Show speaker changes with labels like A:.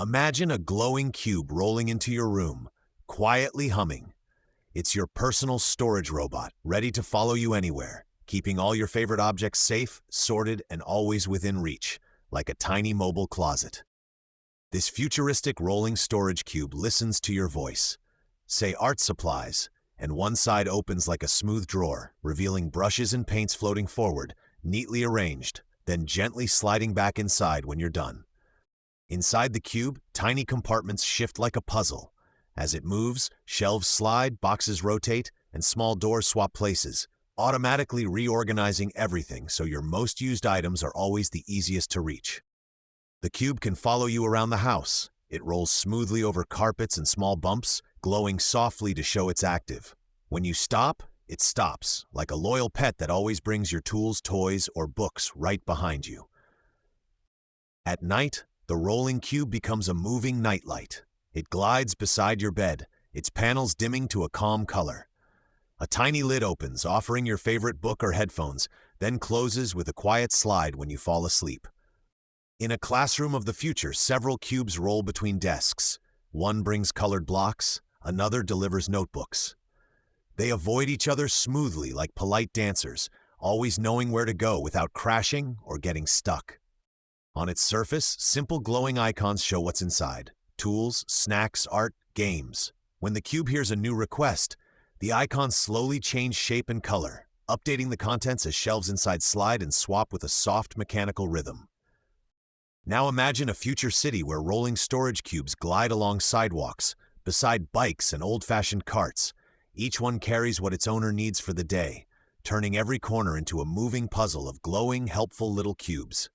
A: Imagine a glowing cube rolling into your room, quietly humming. It's your personal storage robot, ready to follow you anywhere, keeping all your favorite objects safe, sorted, and always within reach, like a tiny mobile closet. This futuristic rolling storage cube listens to your voice. Say art supplies, and one side opens like a smooth drawer, revealing brushes and paints floating forward, neatly arranged, then gently sliding back inside when you're done. Inside the cube, tiny compartments shift like a puzzle. As it moves, shelves slide, boxes rotate, and small doors swap places, automatically reorganizing everything so your most used items are always the easiest to reach. The cube can follow you around the house. It rolls smoothly over carpets and small bumps, glowing softly to show it's active. When you stop, it stops, like a loyal pet that always brings your tools, toys, or books right behind you. At night, the rolling cube becomes a moving nightlight. It glides beside your bed, its panels dimming to a calm color. A tiny lid opens, offering your favorite book or headphones, then closes with a quiet slide when you fall asleep. In a classroom of the future, several cubes roll between desks. One brings colored blocks, another delivers notebooks. They avoid each other smoothly like polite dancers, always knowing where to go without crashing or getting stuck. On its surface, simple glowing icons show what's inside: tools, snacks, art, games. When the cube hears a new request, the icons slowly change shape and color, updating the contents as shelves inside slide and swap with a soft mechanical rhythm. Now imagine a future city where rolling storage cubes glide along sidewalks, beside bikes and old-fashioned carts. Each one carries what its owner needs for the day, turning every corner into a moving puzzle of glowing, helpful little cubes.